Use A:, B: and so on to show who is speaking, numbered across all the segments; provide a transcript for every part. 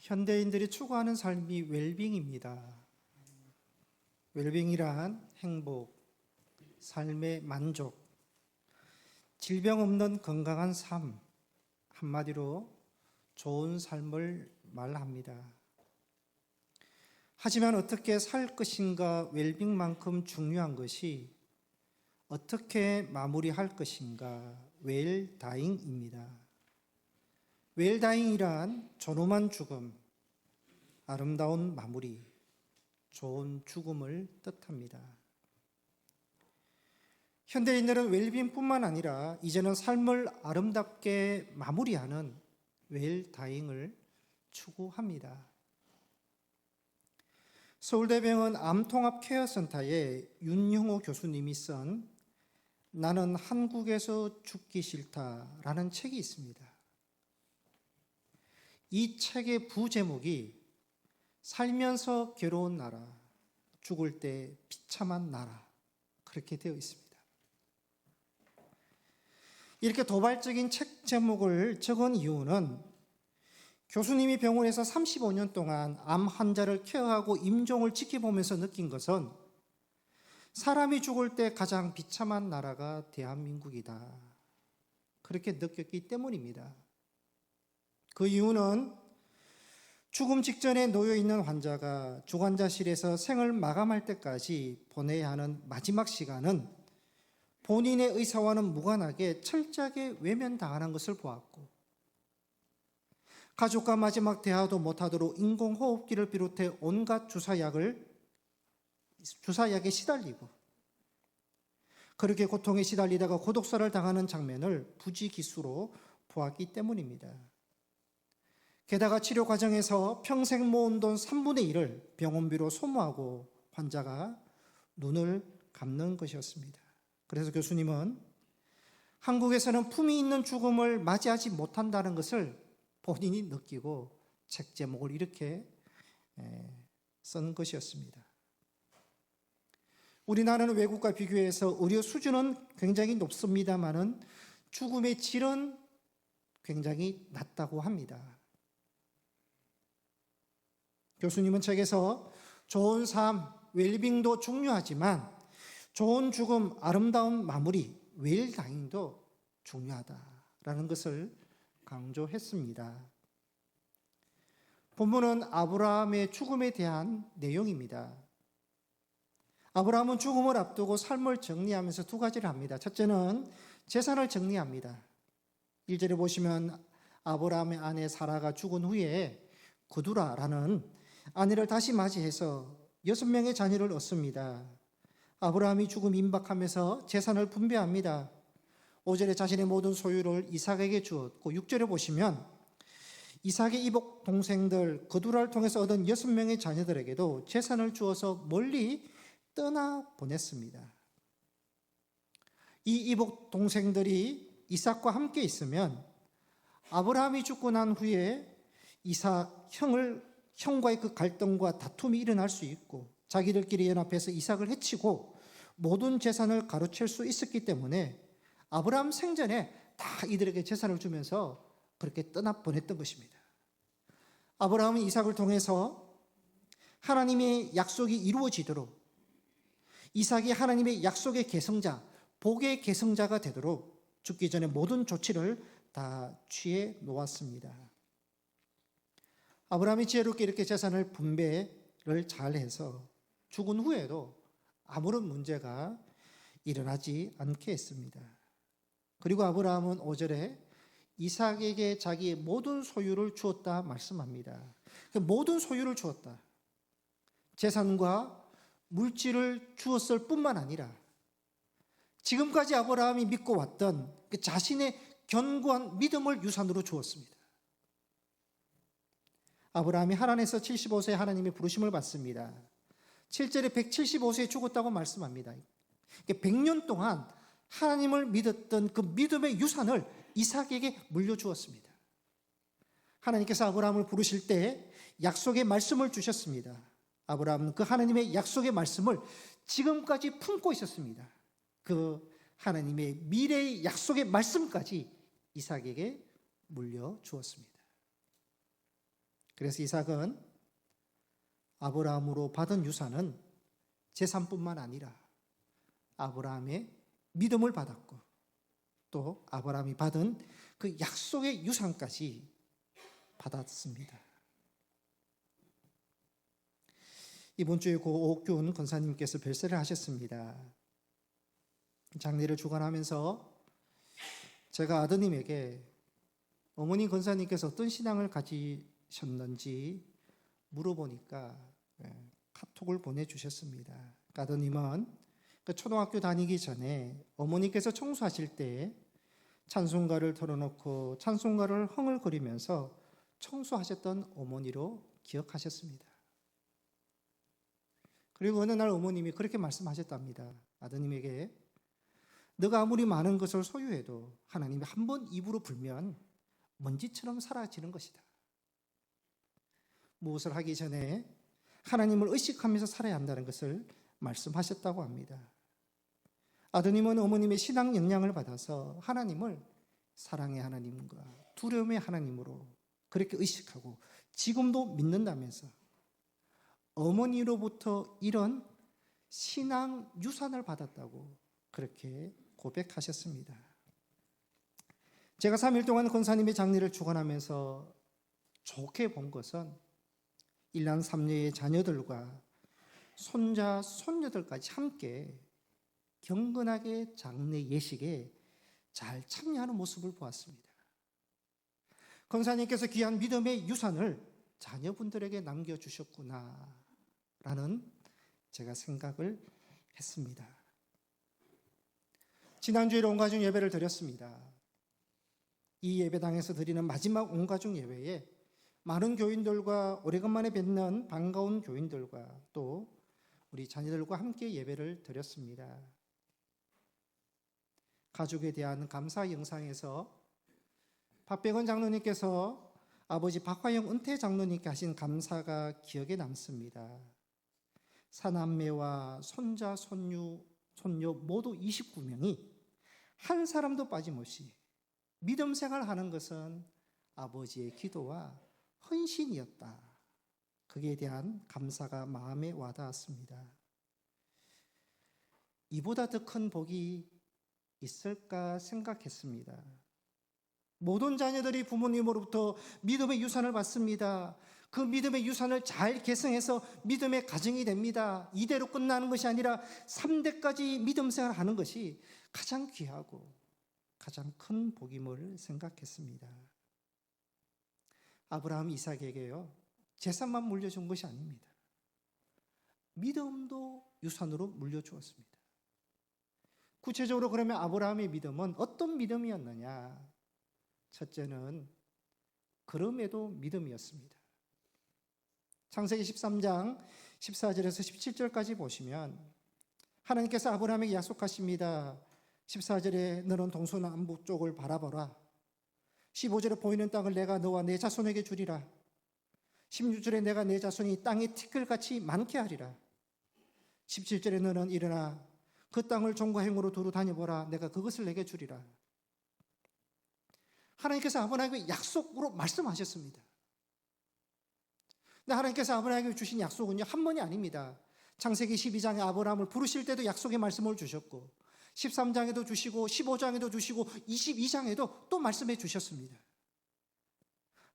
A: 현대인들이 추구하는 삶이 웰빙입니다. 웰빙이란 행복, 삶의 만족, 질병 없는 건강한 삶, 한마디로 좋은 삶을 말합니다. 하지만 어떻게 살 것인가, 웰빙만큼 중요한 것이 어떻게 마무리할 것인가, 웰다잉입니다. 웰다잉이란 존엄한 죽음, 아름다운 마무리, 좋은 죽음을 뜻합니다. 현대인들은 웰빙뿐만 아니라 이제는 삶을 아름답게 마무리하는 웰다잉을 추구합니다. 서울대병원 암통합 케어센터의 윤형호 교수님이 쓴 나는 한국에서 죽기 싫다라는 책이 있습니다. 이 책의 부제목이 살면서 괴로운 나라, 죽을 때 비참한 나라, 그렇게 되어 있습니다. 이렇게 도발적인 책 제목을 적은 이유는 교수님이 병원에서 35년 동안 암 환자를 케어하고 임종을 지켜보면서 느낀 것은 사람이 죽을 때 가장 비참한 나라가 대한민국이다, 그렇게 느꼈기 때문입니다. 그 이유는 죽음 직전에 놓여있는 환자가 중환자실에서 생을 마감할 때까지 보내야 하는 마지막 시간은 본인의 의사와는 무관하게 철저하게 외면당하는 것을 보았고, 가족과 마지막 대화도 못하도록 인공호흡기를 비롯해 온갖 주사약에 시달리고, 그렇게 고통에 시달리다가 고독사를 당하는 장면을 부지기수로 보았기 때문입니다. 게다가 치료 과정에서 평생 모은 돈 3분의 1을 병원비로 소모하고 환자가 눈을 감는 것이었습니다. 그래서 교수님은 한국에서는 품위 있는 죽음을 맞이하지 못한다는 것을 본인이 느끼고 책 제목을 이렇게 쓴 것이었습니다. 우리나라는 외국과 비교해서 의료 수준은 굉장히 높습니다만은 죽음의 질은 굉장히 낮다고 합니다. 교수님은 책에서 좋은 삶, 웰빙도 중요하지만 좋은 죽음, 아름다운 마무리, 웰다잉도 중요하다라는 것을 강조했습니다. 본문은 아브라함의 죽음에 대한 내용입니다. 아브라함은 죽음을 앞두고 삶을 정리하면서 두 가지를 합니다. 첫째는 재산을 정리합니다. 1절에 보시면 아브라함의 아내 사라가 죽은 후에 구두라라는 아내를 다시 맞이해서 6명의 자녀를 얻습니다. 아브라함이 죽음 임박하면서 재산을 분배합니다. 5절에 자신의 모든 소유를 이삭에게 주었고, 6절에 보시면 이삭의 이복 동생들 그두라를 통해서 얻은 6명의 자녀들에게도 재산을 주어서 멀리 떠나 보냈습니다. 이 이복 동생들이 이삭과 함께 있으면 아브라함이 죽고 난 후에 이삭 형과의 그 갈등과 다툼이 일어날 수 있고, 자기들끼리 연합해서 이삭을 해치고 모든 재산을 가로챌 수 있었기 때문에 아브라함 생전에 다 이들에게 재산을 주면서 그렇게 떠나보냈던 것입니다. 아브라함은 이삭을 통해서 하나님의 약속이 이루어지도록, 이삭이 하나님의 약속의 계승자, 복의 계승자가 되도록 죽기 전에 모든 조치를 다 취해 놓았습니다. 아브라함이 지혜롭게 이렇게 재산을 분배를 잘해서 죽은 후에도 아무런 문제가 일어나지 않게 했습니다. 그리고 아브라함은 5절에 이삭에게 자기의 모든 소유를 주었다 말씀합니다. 모든 소유를 주었다. 재산과 물질을 주었을 뿐만 아니라 지금까지 아브라함이 믿고 왔던 그 자신의 견고한 믿음을 유산으로 주었습니다. 아브라함이 하란에서 75세에 하나님의 부르심을 받습니다. 7절에 175세에 죽었다고 말씀합니다. 100년 동안 하나님을 믿었던 그 믿음의 유산을 이삭에게 물려주었습니다. 하나님께서 아브라함을 부르실 때 약속의 말씀을 주셨습니다. 아브라함은 그 하나님의 약속의 말씀을 지금까지 품고 있었습니다. 그 하나님의 미래의 약속의 말씀까지 이삭에게 물려주었습니다. 그래서 이삭은 아브라함으로 받은 유산은 재산뿐만 아니라 아브라함의 믿음을 받았고 또 아브라함이 받은 그 약속의 유산까지 받았습니다. 이번 주에 고 옥균 권사님께서 별세를 하셨습니다. 장례를 주관하면서 제가 아드님에게 어머니 권사님께서 어떤 신앙을 가지셨는지 물어보니까 카톡을 보내주셨습니다. 아드님은 초등학교 다니기 전에 어머니께서 청소하실 때 찬송가를 틀어놓고 찬송가를 흥얼거리면서 청소하셨던 어머니로 기억하셨습니다. 그리고 어느 날 어머님이 그렇게 말씀하셨답니다. 아드님에게 너가 아무리 많은 것을 소유해도 하나님이 한 번 입으로 불면 먼지처럼 사라지는 것이다. 무엇을 하기 전에 하나님을 의식하면서 살아야 한다는 것을 말씀하셨다고 합니다. 아드님은 어머님의 신앙 영향을 받아서 하나님을 사랑의 하나님과 두려움의 하나님으로 그렇게 의식하고 지금도 믿는다면서 어머니로부터 이런 신앙 유산을 받았다고 그렇게 고백하셨습니다. 제가 3일 동안 권사님의 장례를 주관하면서 좋게 본 것은 일남 삼녀의 자녀들과 손자, 손녀들까지 함께 경건하게 장례 예식에 잘 참여하는 모습을 보았습니다. 권사님께서 귀한 믿음의 유산을 자녀분들에게 남겨주셨구나 라는 제가 생각을 했습니다. 지난주에 온가족 예배를 드렸습니다. 이 예배당에서 드리는 마지막 온가족 예배에 많은 교인들과 오래간만에 뵙는 반가운 교인들과 또 우리 자녀들과 함께 예배를 드렸습니다. 가족에 대한 감사 영상에서 박백원 장로님께서 아버지 박화영 은퇴 장로님께 하신 감사가 기억에 남습니다. 사남매와 손자, 손녀 모두 29명이 한 사람도 빠짐없이 믿음 생활하는 것은 아버지의 기도와 헌신이었다. 그에 대한 감사가 마음에 와닿았습니다. 이보다 더 큰 복이 있을까 생각했습니다. 모든 자녀들이 부모님으로부터 믿음의 유산을 받습니다. 그 믿음의 유산을 잘 계승해서 믿음의 가정이 됩니다. 이대로 끝나는 것이 아니라 3대까지 믿음 생활하는 것이 가장 귀하고 가장 큰 복임을 생각했습니다. 아브라함 이삭에게요, 재산만 물려준 것이 아닙니다. 믿음도 유산으로 물려주었습니다. 구체적으로 그러면 아브라함의 믿음은 어떤 믿음이었느냐? 첫째는 그럼에도 믿음이었습니다. 창세기 13장 14절에서 17절까지 보시면 하나님께서 아브라함에게 약속하십니다. 14절에 너는 동서남북 쪽을 바라보라. 15절에 보이는 땅을 내가 너와 내 자손에게 주리라. 16절에 내가 내 자손이 땅에 티끌같이 많게 하리라. 17절에 너는 일어나 그 땅을 종과 행으로 두루 다녀보라. 내가 그것을 내게 주리라. 하나님께서 아브라함에게 약속으로 말씀하셨습니다. 근데 하나님께서 아브라함에게 주신 약속은요, 한 번이 아닙니다. 창세기 12장에 아브라함을 부르실 때도 약속의 말씀을 주셨고 13장에도 주시고 15장에도 주시고 22장에도 또 말씀해 주셨습니다.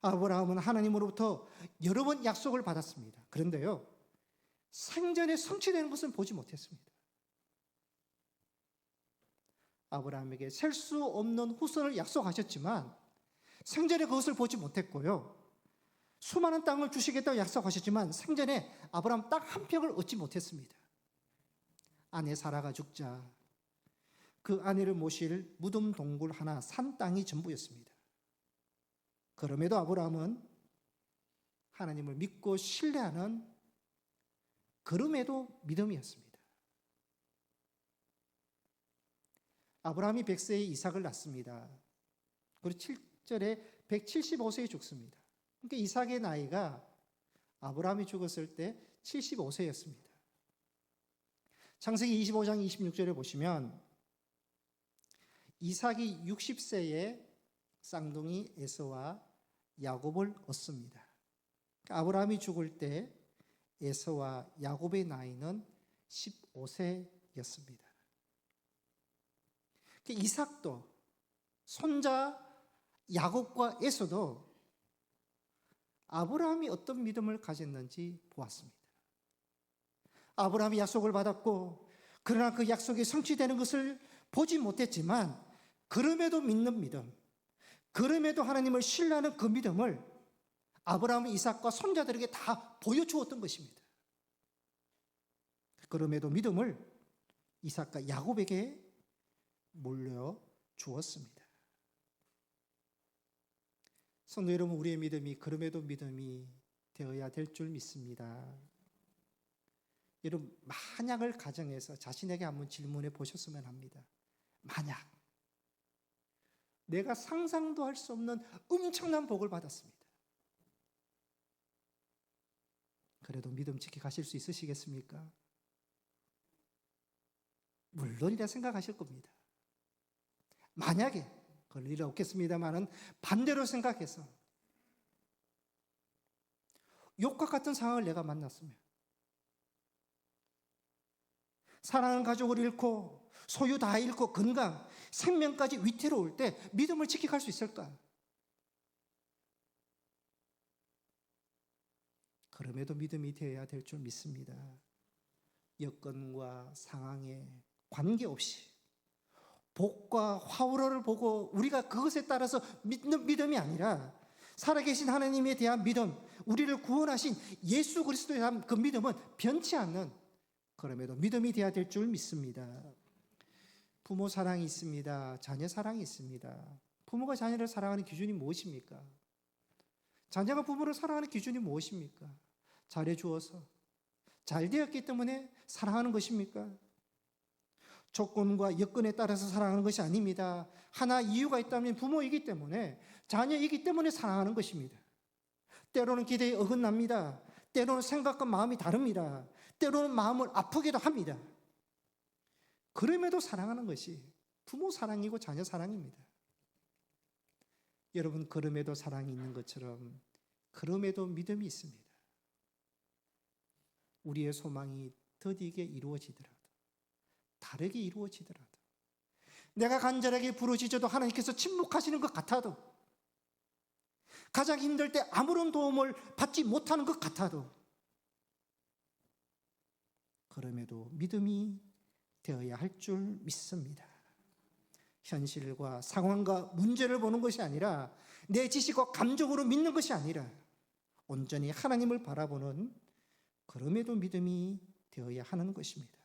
A: 아브라함은 하나님으로부터 여러 번 약속을 받았습니다. 그런데요, 생전에 성취되는 것은 보지 못했습니다. 아브라함에게 셀 수 없는 후손을 약속하셨지만 생전에 그것을 보지 못했고요, 수많은 땅을 주시겠다고 약속하셨지만 생전에 아브라함 딱 한 평을 얻지 못했습니다. 아내 사라가 죽자 그 아내를 모실 무덤 동굴 하나 산 땅이 전부였습니다. 그럼에도 아브라함은 하나님을 믿고 신뢰하는 그럼에도 믿음이었습니다. 아브라함이 100세에 이삭을 낳습니다. 그리고 7절에 175세에 죽습니다. 그러니까 이삭의 나이가 아브라함이 죽었을 때 75세였습니다. 창세기 25장 26절에 보시면 이삭이 60세에 쌍둥이 에서와 야곱을 얻습니다. 아브라함이 죽을 때 에서와 야곱의 나이는 15세였습니다. 이삭도 손자 야곱과 에서도 아브라함이 어떤 믿음을 가졌는지 보았습니다. 아브라함이 약속을 받았고 그러나 그 약속이 성취되는 것을 보지 못했지만 그럼에도 믿는 믿음, 그럼에도 하나님을 신뢰하는 그 믿음을 아브라함은 이삭과 손자들에게 다 보여주었던 것입니다. 그럼에도 믿음을 이삭과 야곱에게 물려주었습니다. 성도 여러분, 우리의 믿음이 그럼에도 믿음이 되어야 될 줄 믿습니다. 여러분, 만약을 가정해서 자신에게 한번 질문해 보셨으면 합니다. 만약 내가 상상도 할 수 없는 엄청난 복을 받았습니다. 그래도 믿음 지켜 가실 수 있으시겠습니까? 물론이라 생각하실 겁니다. 만약에 그럴 일은 없겠습니다만은 반대로 생각해서 욥과 같은 상황을 내가 만났으면 사랑하는 가족을 잃고 소유 다 잃고 건강, 생명까지 위태로울 때 믿음을 지켜갈 수 있을까? 그럼에도 믿음이 되어야 될 줄 믿습니다. 여건과 상황에 관계없이 복과 화우러를 보고 우리가 그것에 따라서 믿는 믿음이 아니라 살아계신 하나님에 대한 믿음, 우리를 구원하신 예수 그리스도에 대한 그 믿음은 변치 않는, 그럼에도 믿음이 되어야 될 줄 믿습니다. 부모 사랑이 있습니다. 자녀 사랑이 있습니다. 부모가 자녀를 사랑하는 기준이 무엇입니까? 자녀가 부모를 사랑하는 기준이 무엇입니까? 잘해주어서, 잘 되었기 때문에 사랑하는 것입니까? 조건과 여건에 따라서 사랑하는 것이 아닙니다. 하나 이유가 있다면 부모이기 때문에, 자녀이기 때문에 사랑하는 것입니다. 때로는 기대에 어긋납니다. 때로는 생각과 마음이 다릅니다. 때로는 마음을 아프기도 합니다. 그럼에도 사랑하는 것이 부모 사랑이고 자녀 사랑입니다. 여러분, 그럼에도 사랑이 있는 것처럼 그럼에도 믿음이 있습니다. 우리의 소망이 더디게 이루어지더라도, 다르게 이루어지더라도, 내가 간절하게 부르짖어도 하나님께서 침묵하시는 것 같아도, 가장 힘들 때 아무런 도움을 받지 못하는 것 같아도, 그럼에도 믿음이 되어야 할 줄 믿습니다. 현실과 상황과 문제를 보는 것이 아니라, 내 지식과 감정으로 믿는 것이 아니라 온전히 하나님을 바라보는 그럼에도 믿음이 되어야 하는 것입니다.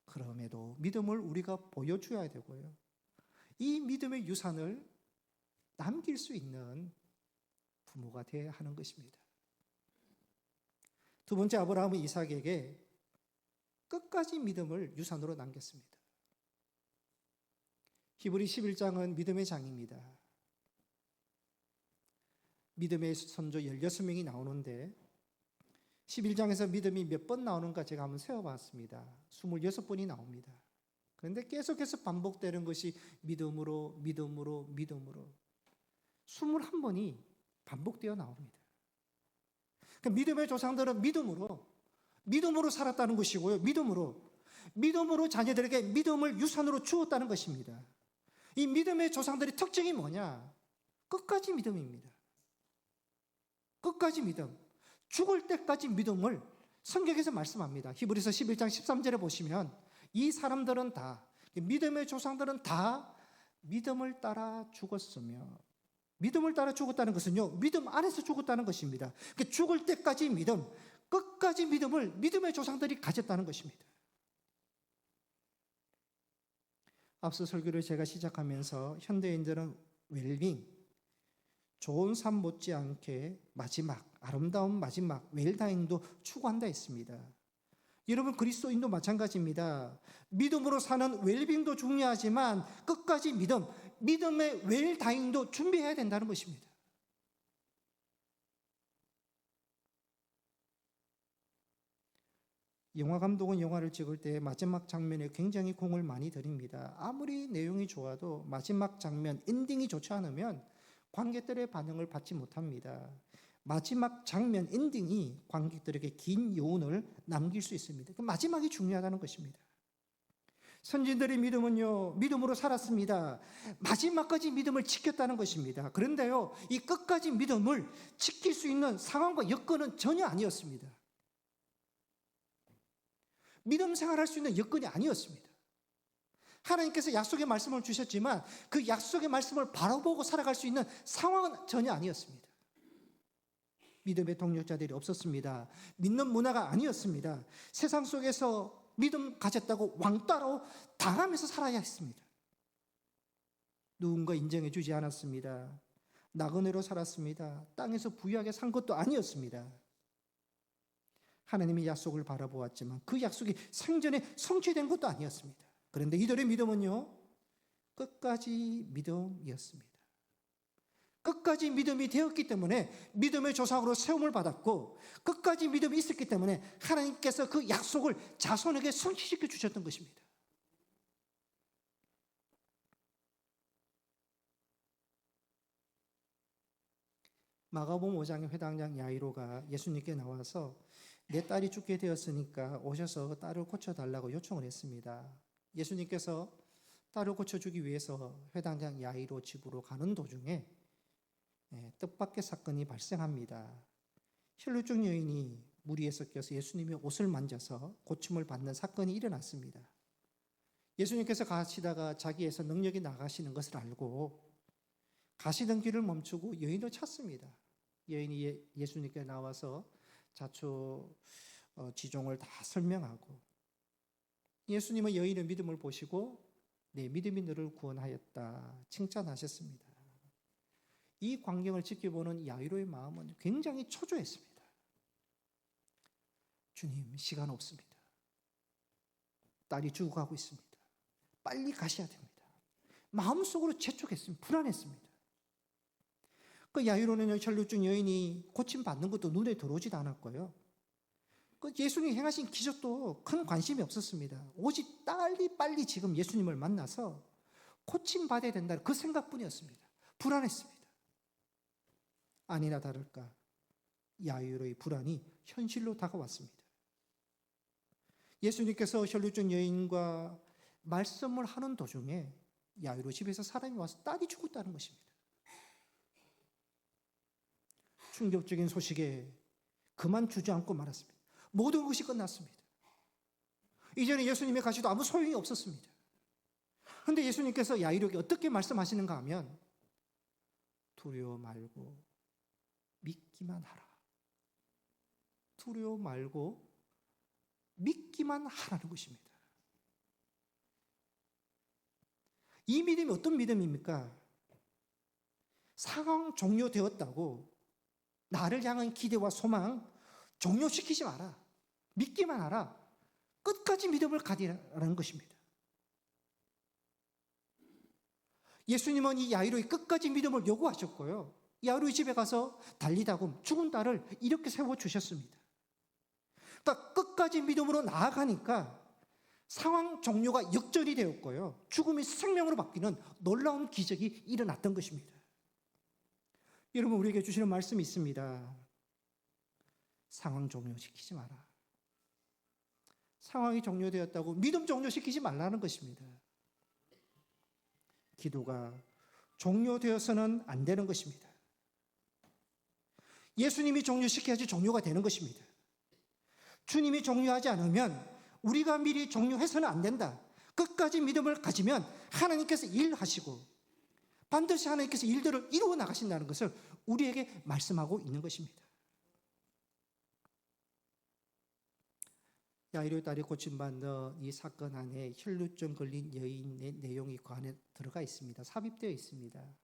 A: 그럼에도 믿음을 우리가 보여줘야 되고요, 이 믿음의 유산을 남길 수 있는 부모가 되어야 하는 것입니다. 두 번째, 아브라함은 이삭에게 끝까지 믿음을 유산으로 남겼습니다. 히브리 11장은 믿음의 장입니다. 믿음의 선조 16명이 나오는데 11장에서 믿음이 몇 번 나오는가 제가 한번 세어봤습니다. 26번이 나옵니다. 그런데 계속해서 반복되는 것이 믿음으로, 믿음으로, 믿음으로 21번이 반복되어 나옵니다. 그러니까 믿음의 조상들은 믿음으로 살았다는 것이고요. 믿음으로 자녀들에게 믿음을 유산으로 주었다는 것입니다. 이 믿음의 조상들의 특징이 뭐냐? 끝까지 믿음입니다. 끝까지 믿음. 죽을 때까지 믿음을 성경에서 말씀합니다. 히브리서 11장 13절에 보시면 이 사람들은 다, 믿음의 조상들은 다 믿음을 따라 죽었으며, 믿음을 따라 죽었다는 것은요, 믿음 안에서 죽었다는 것입니다. 그러니까 죽을 때까지 믿음, 끝까지 믿음을 믿음의 조상들이 가졌다는 것입니다. 앞서 설교를 제가 시작하면서 현대인들은 웰빙, 좋은 삶 못지않게 마지막, 아름다운 마지막, 웰다잉도 추구한다 했습니다. 여러분, 그리스도인도 마찬가지입니다. 믿음으로 사는 웰빙도 중요하지만 끝까지 믿음의 웰다잉도 준비해야 된다는 것입니다. 영화 감독은 영화를 찍을 때 마지막 장면에 굉장히 공을 많이 들입니다. 아무리 내용이 좋아도 마지막 장면, 엔딩이 좋지 않으면 관객들의 반응을 받지 못합니다. 마지막 장면 엔딩이 관객들에게 긴 여운을 남길 수 있습니다. 그 마지막이 중요하다는 것입니다. 선진들의 믿음은요, 믿음으로 살았습니다. 마지막까지 믿음을 지켰다는 것입니다. 그런데요, 이 끝까지 믿음을 지킬 수 있는 상황과 여건은 전혀 아니었습니다. 믿음 생활할 수 있는 여건이 아니었습니다. 하나님께서 약속의 말씀을 주셨지만 그 약속의 말씀을 바라보고 살아갈 수 있는 상황은 전혀 아니었습니다. 믿음의 동력자들이 없었습니다. 믿는 문화가 아니었습니다. 세상 속에서 믿음 가졌다고 왕따로 당하면서 살아야 했습니다. 누군가 인정해 주지 않았습니다. 나그네로 살았습니다. 땅에서 부유하게 산 것도 아니었습니다. 하나님의 약속을 바라보았지만 그 약속이 생전에 성취된 것도 아니었습니다. 그런데 이들의 믿음은요, 끝까지 믿음이었습니다. 끝까지 믿음이 되었기 때문에 믿음의 조상으로 세움을 받았고, 끝까지 믿음이 있었기 때문에 하나님께서 그 약속을 자손에게 성취시켜 주셨던 것입니다. 마가복음 5장의 회당장 야이로가 예수님께 나와서 내 딸이 죽게 되었으니까 오셔서 딸을 고쳐달라고 요청을 했습니다. 예수님께서 딸을 고쳐주기 위해서 회당장 야이로 집으로 가는 도중에 뜻밖의 사건이 발생합니다. 혈루증 여인이 무리에 섞여서 예수님의 옷을 만져서 고침을 받는 사건이 일어났습니다. 예수님께서 가시다가 자기에서 능력이 나가시는 것을 알고 가시던 길을 멈추고 여인을 찾습니다. 여인이 예수님께 나와서 자초지종을 다 설명하고, 예수님은 여인의 믿음을 보시고 내 믿음이 너를 구원하였다 칭찬하셨습니다. 이 광경을 지켜보는 야이로의 마음은 굉장히 초조했습니다. 주님, 시간 없습니다. 딸이 죽어가고 있습니다. 빨리 가셔야 됩니다. 마음속으로 재촉했습니다. 불안했습니다. 그 야이로는 혈루증 여인이 고침받는 것도 눈에 들어오지도 않았고요. 그 예수님이 행하신 기적도 큰 관심이 없었습니다. 오직 빨리 지금 예수님을 만나서 고침받아야 된다는 그 생각뿐이었습니다. 불안했습니다. 아니나 다를까 야이로의 불안이 현실로 다가왔습니다. 예수님께서 혈루증 여인과 말씀을 하는 도중에 야이로 집에서 사람이 와서 딸이 죽었다는 것입니다. 충격적인 소식에 그만 주저앉고 말았습니다. 모든 것이 끝났습니다. 이제는 예수님의 가시도 아무 소용이 없었습니다. 그런데 예수님께서 야이로에게 어떻게 말씀하시는가 하면 두려워 말고 믿기만 하라. 두려워 말고 믿기만 하라는 것입니다. 이 믿음이 어떤 믿음입니까? 상황 종료되었다고 나를 향한 기대와 소망 종료시키지 마라. 믿기만 하라. 끝까지 믿음을 가지라는 것입니다. 예수님은 이 야이로의 끝까지 믿음을 요구하셨고요. 야이로의 집에 가서 달리다금 죽은 딸을 이렇게 세워주셨습니다. 그러니까 끝까지 믿음으로 나아가니까 상황 종료가 역전이 되었고요. 죽음이 생명으로 바뀌는 놀라운 기적이 일어났던 것입니다. 여러분, 우리에게 주시는 말씀이 있습니다. 상황 종료시키지 마라. 상황이 종료되었다고 믿음 종료시키지 말라는 것입니다. 기도가 종료되어서는 안 되는 것입니다. 예수님이 종료시켜야지 종료가 되는 것입니다. 주님이 종료하지 않으면 우리가 미리 종료해서는 안 된다. 끝까지 믿음을 가지면 하나님께서 일하시고 반드시 하나님께서 일들을 이루어 나가신다는 것을 우리에게 말씀하고 있는 것입니다. 야이로의 딸이 고침받는 이 사건 안에 혈루증 걸린 여인의 내용이 그 안에 들어가 있습니다. 삽입되어 있습니다.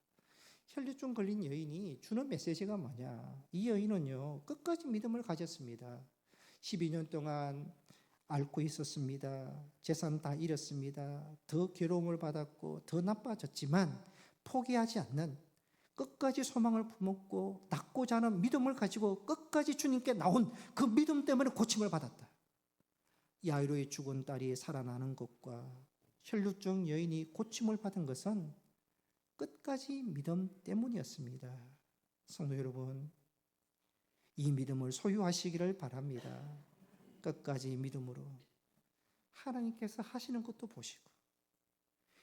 A: 혈루증 걸린 여인이 주는 메시지가 뭐냐? 이 여인은요, 끝까지 믿음을 가졌습니다. 12년 동안 앓고 있었습니다. 재산 다 잃었습니다. 더 괴로움을 받았고 더 나빠졌지만 포기하지 않는, 끝까지 소망을 품었고 닫고자 하는 믿음을 가지고 끝까지 주님께 나온 그 믿음 때문에 고침을 받았다. 야이로의 죽은 딸이 살아나는 것과 혈루증 여인이 고침을 받은 것은 끝까지 믿음 때문이었습니다. 성도 여러분, 이 믿음을 소유하시기를 바랍니다. 끝까지 믿음으로 하나님께서 하시는 것도 보시고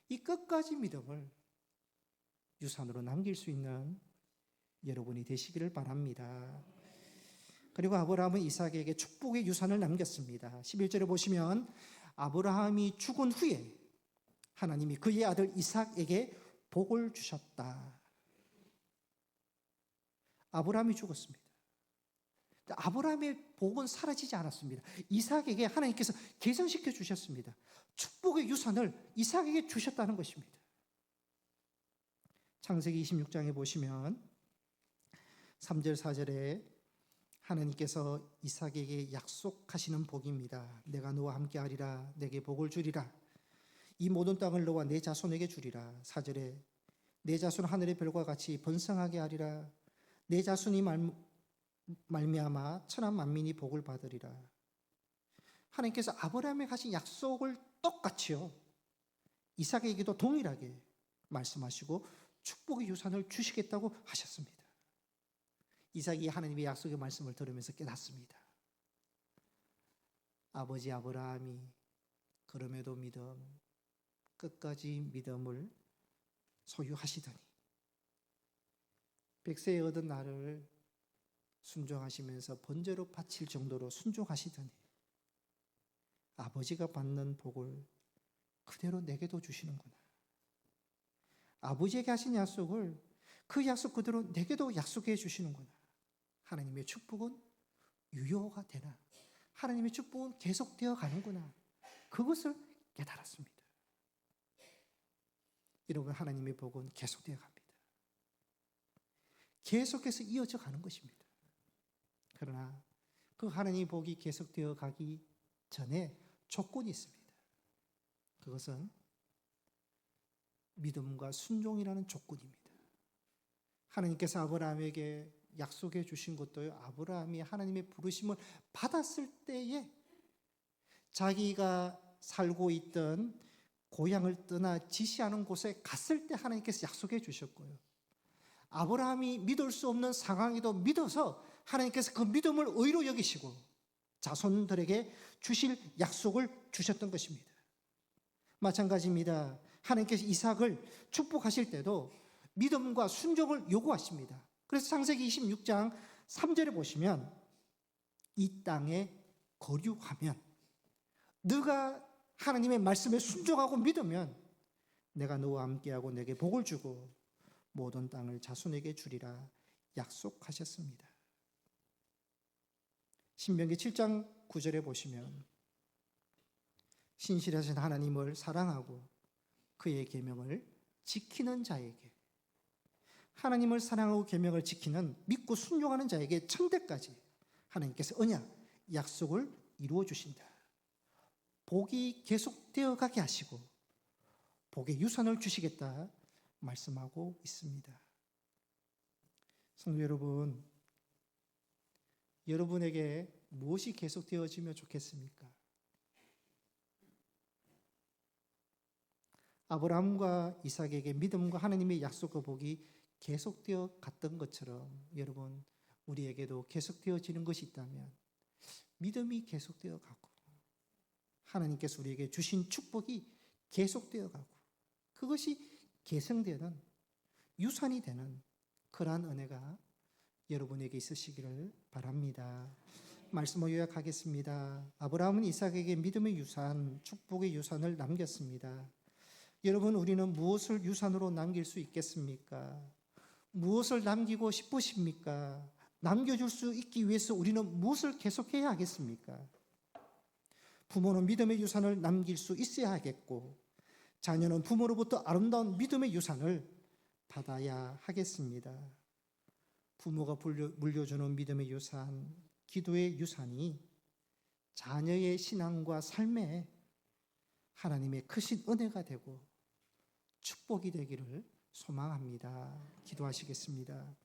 A: 이 끝까지 믿음을 유산으로 남길 수 있는 여러분이 되시기를 바랍니다. 그리고 아브라함은 이삭에게 축복의 유산을 남겼습니다. 11절에 보시면 아브라함이 죽은 후에 하나님이 그의 아들 이삭에게 복을 주셨다. 아브라함이 죽었습니다. 아브라함의 복은 사라지지 않았습니다. 이삭에게 하나님께서 계승시켜 주셨습니다. 축복의 유산을 이삭에게 주셨다는 것입니다. 창세기 26장에 보시면 3절 4절에 하나님께서 이삭에게 약속하시는 복입니다. 내가 너와 함께 하리라. 내게 복을 주리라. 이 모든 땅을 너와 내 자손에게 주리라. 4절에 내 자손 하늘의 별과 같이 번성하게 하리라. 내 자손이 말미암아 천한 만민이 복을 받으리라. 하나님께서 아브라함에 하신 약속을 똑같이요 이삭에게도 동일하게 말씀하시고 축복의 유산을 주시겠다고 하셨습니다. 이삭이 하나님의 약속의 말씀을 들으면서 깨닫습니다. 아버지 아브라함이 그럼에도 끝까지 믿음을 소유하시더니 100세에 얻은 나를 순종하시면서 번제로 바칠 정도로 순종하시더니 아버지가 받는 복을 그대로 내게도 주시는구나. 아버지에게 하신 약속을 그 약속 그대로 내게도 약속해 주시는구나. 하나님의 축복은 유효가 되나? 하나님의 축복은 계속되어 가는구나. 그것을 깨달았습니다. 여러분, 하나님의 복은 계속되어 갑니다. 계속해서 이어져 가는 것입니다. 그러나 그 하나님의 복이 계속되어 가기 전에 조건이 있습니다. 그것은 믿음과 순종이라는 조건입니다. 하나님께서 아브라함에게 약속해 주신 것도요, 아브라함이 하나님의 부르심을 받았을 때에 자기가 살고 있던 고향을 떠나 지시하는 곳에 갔을 때 하나님께서 약속해 주셨고요. 아브라함이 믿을 수 없는 상황에도 믿어서 하나님께서 그 믿음을 의로 여기시고 자손들에게 주실 약속을 주셨던 것입니다. 마찬가지입니다. 하나님께서 이삭을 축복하실 때도 믿음과 순종을 요구하십니다. 그래서 창세기 26장 3절에 보시면 이 땅에 거류하면 네가 하나님의 말씀에 순종하고 믿으면 내가 너와 함께하고 내게 복을 주고 모든 땅을 자손에게 주리라 약속하셨습니다. 신명기 7장 9절에 보시면 신실하신 하나님을 사랑하고 그의 계명을 지키는 자에게 하나님을 사랑하고 계명을 지키는 믿고 순종하는 자에게 천대까지 하나님께서 언약, 약속을 이루어 주신다. 복이 계속되어 가게 하시고 복의 유산을 주시겠다 말씀하고 있습니다. 성도 여러분, 여러분에게 무엇이 계속되어지면 좋겠습니까? 아브라함과 이삭에게 믿음과 하나님의 약속과 복이 계속되어 갔던 것처럼 여러분, 우리에게도 계속되어지는 것이 있다면 믿음이 계속되어 가고 하나님께서 우리에게 주신 축복이 계속되어 가고 그것이 계승되는 유산이 되는 그러한 은혜가 여러분에게 있으시기를 바랍니다. 말씀을 요약하겠습니다. 아브라함은 이삭에게 믿음의 유산, 축복의 유산을 남겼습니다. 여러분, 우리는 무엇을 유산으로 남길 수 있겠습니까? 무엇을 남기고 싶으십니까? 남겨줄 수 있기 위해서 우리는 무엇을 계속해야 하겠습니까? 부모는 믿음의 유산을 남길 수 있어야 하겠고 자녀는 부모로부터 아름다운 믿음의 유산을 받아야 하겠습니다. 부모가 물려주는 믿음의 유산, 기도의 유산이 자녀의 신앙과 삶에 하나님의 크신 은혜가 되고 축복이 되기를 소망합니다. 기도하시겠습니다.